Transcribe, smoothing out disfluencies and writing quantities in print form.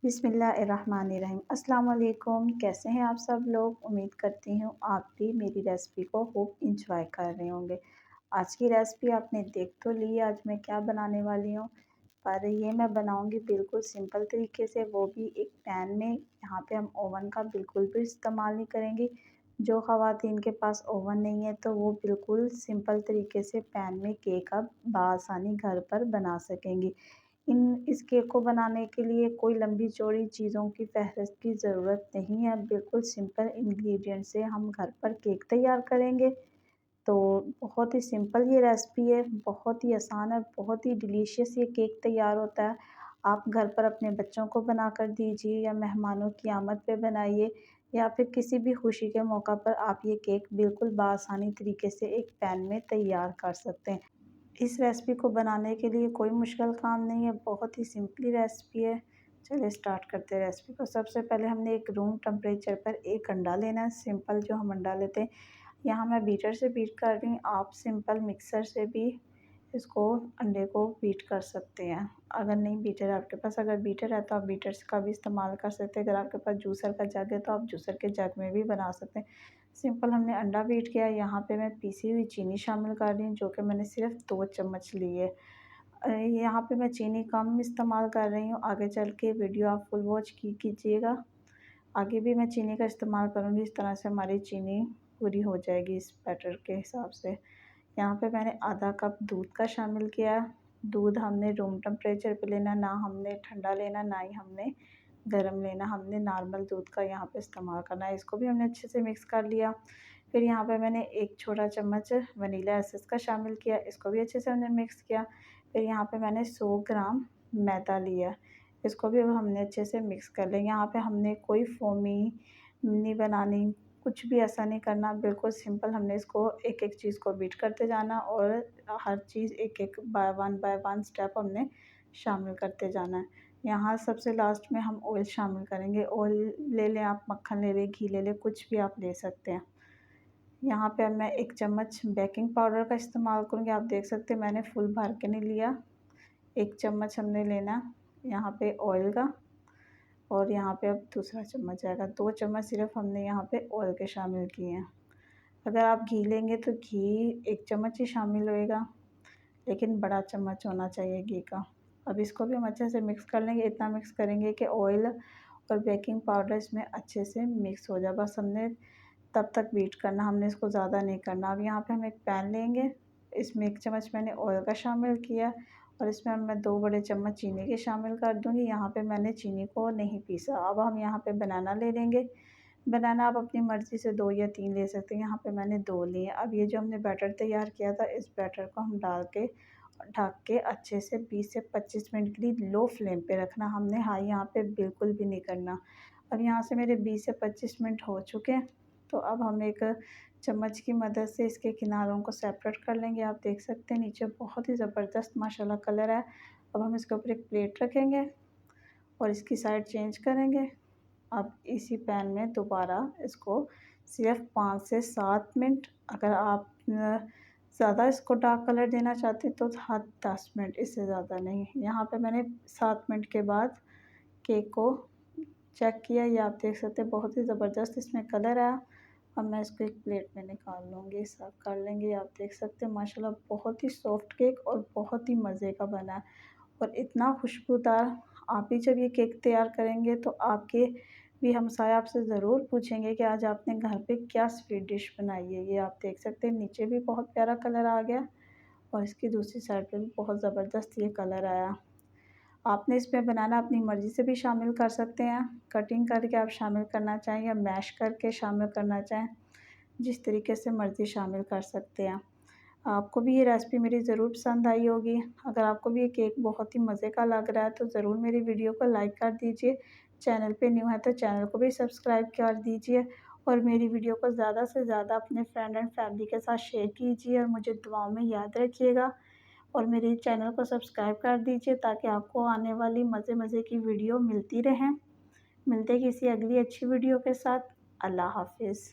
बिस्मिल्लाहिर्रहमानिर्रहीम। अस्सलाम वालेकुम। कैसे हैं आप सब लोग? उम्मीद करती हूँ आप भी मेरी रेसिपी को खूब इंजॉय कर रहे होंगे। आज की रेसिपी आपने देख तो ली, आज मैं क्या बनाने वाली हूँ, पर ये मैं बनाऊँगी बिल्कुल सिंपल तरीके से, वो भी एक पैन में। यहाँ पे हम ओवन का बिल्कुल भी इस्तेमाल नहीं करेंगे। जो ख़वातीन के पास ओवन नहीं है तो वो बिल्कुल सिंपल तरीके से पैन में केक आप बआसानी घर पर बना सकेंगी। इस केक को बनाने के लिए कोई लंबी चौड़ी चीज़ों की फ़हरिस्त की ज़रूरत नहीं है। बिल्कुल सिंपल इंग्रेडिएंट से हम घर पर केक तैयार करेंगे। तो बहुत ही सिंपल ये रेसिपी है, बहुत ही आसान है, बहुत ही डिलीशियस ये केक तैयार होता है। आप घर पर अपने बच्चों को बनाकर दीजिए या मेहमानों की आमद पे बनाइए, या फिर किसी भी खुशी के मौका पर आप ये केक बिल्कुल बआसानी तरीके से एक पैन में तैयार कर सकते हैं। इस रेसिपी को बनाने के लिए कोई मुश्किल काम नहीं है, बहुत ही सिंपली रेसिपी है। चलिए स्टार्ट करते हैं रेसिपी को। सबसे पहले हमने एक रूम टेम्परेचर पर एक अंडा लेना है, सिंपल जो हम अंडा लेते हैं। यहाँ मैं बीटर से बीट कर रही हूँ, आप सिंपल मिक्सर से भी इसको अंडे को बीट कर सकते हैं। अगर नहीं बीटर है आपके पास, अगर बीटर है तो आप बीटर का भी इस्तेमाल कर सकते हैं। अगर आपके पास जूसर का जग है तो आप जूसर के जग में भी बना सकते हैं। सिंपल हमने अंडा बीट किया। यहाँ पे मैं पीसी हुई चीनी शामिल कर रही हूँ, जो कि मैंने सिर्फ 2 चम्मच ली है। यहाँ पे मैं चीनी कम इस्तेमाल कर रही हूँ, आगे चल के वीडियो आप फुल वॉच कीजिएगा। आगे भी मैं चीनी का इस्तेमाल करूँगी, इस तरह से हमारी चीनी पूरी हो जाएगी इस बैटर के हिसाब से। यहाँ पे मैंने आधा कप दूध का शामिल किया। दूध हमने रूम टेम्परेचर पे लेना, ना हमने ठंडा लेना, ना ही हमने गरम लेना, हमने नॉर्मल दूध का यहाँ पे इस्तेमाल करना है। इसको भी हमने अच्छे से मिक्स कर लिया। फिर यहाँ पे मैंने एक छोटा चम्मच वनीला एसेंस का शामिल किया, इसको भी अच्छे से हमने मिक्स किया। फिर यहाँ पे मैंने 100 ग्राम मैदा लिया, इसको भी अब हमने अच्छे से मिक्स कर लिया। यहाँ पे हमने कोई फोमी नहीं बनानी, कुछ भी ऐसा नहीं करना, बिल्कुल सिंपल हमने इसको एक-एक चीज़ को बीट करते जाना और हर चीज़ एक-एक बाय वन स्टेप हमने शामिल करते जाना है। यहाँ सबसे लास्ट में हम ऑयल शामिल करेंगे। ऑयल ले लें आप, मक्खन ले लें, घी ले लें, कुछ भी आप ले सकते हैं। यहाँ पे अब मैं 1 चम्मच बेकिंग पाउडर का इस्तेमाल करूँगी। आप देख सकते हैं मैंने फुल भर के नहीं लिया। 1 चम्मच हमने लेना यहाँ पे ऑयल का, और यहाँ पे अब दूसरा चम्मच आएगा। 2 चम्मच सिर्फ हमने यहाँ पे ऑयल के शामिल किए हैं। अगर आप घी लेंगे तो घी 1 चम्मच ही शामिल होएगा, लेकिन बड़ा चम्मच होना चाहिए घी का। अब इसको भी हम अच्छे से मिक्स कर लेंगे, इतना मिक्स करेंगे कि ऑयल और बेकिंग पाउडर इसमें अच्छे से मिक्स हो जाए। बस हमने तब तक बीट करना, हमने इसको ज़्यादा नहीं करना। अब यहाँ पे हम एक पैन लेंगे, इसमें 1 चम्मच मैंने ऑयल का शामिल किया, और इसमें अब मैं 2 बड़े चम्मच चीनी के शामिल कर दूँगी। यहाँ पे मैंने चीनी को नहीं पीसा। अब हम यहाँ पे बनाना ले लेंगे। बनाना आप अपनी मर्ज़ी से 2 या 3 ले सकते हैं, यहाँ पे मैंने 2 लिए। अब ये जो हमने बैटर तैयार किया था, इस बैटर को हम डाल के ढक के अच्छे से 20 से 25 मिनट के लिए लो फ्लेम पे रखना, हमने हाई यहाँ पे बिल्कुल भी नहीं करना। अब यहाँ से मेरे 20 से 25 मिनट हो चुके हैं, तो अब हम एक चम्मच की मदद से इसके किनारों को सेपरेट कर लेंगे। आप देख सकते हैं नीचे बहुत ही ज़बरदस्त माशाल्लाह कलर है। अब हम इसके ऊपर एक प्लेट रखेंगे और इसकी साइड चेंज करेंगे। अब इसी पैन में दोबारा इसको सिर्फ 5 से 7 मिनट, अगर आप ज़्यादा इसको डार्क कलर देना चाहते हैं तो हाँ 10 मिनट, इससे ज़्यादा नहीं। यहाँ पे मैंने 7 मिनट के बाद केक को चेक किया, ये आप देख सकते हैं बहुत ही ज़बरदस्त इसमें कलर आया। अब मैं इसको एक प्लेट में निकाल लूँगी, सर्व कर लेंगे। आप देख सकते हैं माशाल्लाह बहुत ही सॉफ्ट केक और बहुत ही मज़े का बना है, और इतना खुशबूदार। आप भी जब ये केक तैयार करेंगे तो आपके भी हमसाए आपसे ज़रूर पूछेंगे कि आज आपने घर पे क्या स्वीट डिश बनाई है। ये आप देख सकते हैं नीचे भी बहुत प्यारा कलर आ गया, और इसकी दूसरी साइड पे भी बहुत ज़बरदस्त ये कलर आया। आपने इसमें बनाना अपनी मर्ज़ी से भी शामिल कर सकते हैं, कटिंग करके आप शामिल करना चाहें या मैश करके शामिल करना चाहें, जिस तरीके से मर्ज़ी शामिल कर सकते हैं। आपको भी ये रेसिपी मेरी ज़रूर पसंद आई होगी। अगर आपको भी ये केक बहुत ही मज़े का लग रहा है तो ज़रूर मेरी वीडियो को लाइक कर दीजिए। चैनल पे न्यू है तो चैनल को भी सब्सक्राइब कर दीजिए, और मेरी वीडियो को ज़्यादा से ज़्यादा अपने फ्रेंड एंड फैमिली के साथ शेयर कीजिए, और मुझे दुआओं में याद रखिएगा। और मेरे चैनल को सब्सक्राइब कर दीजिए ताकि आपको आने वाली मज़े-मज़े की वीडियो मिलती रहें। मिलते हैं किसी अगली अच्छी वीडियो के साथ। अल्लाह हाफ़िज़।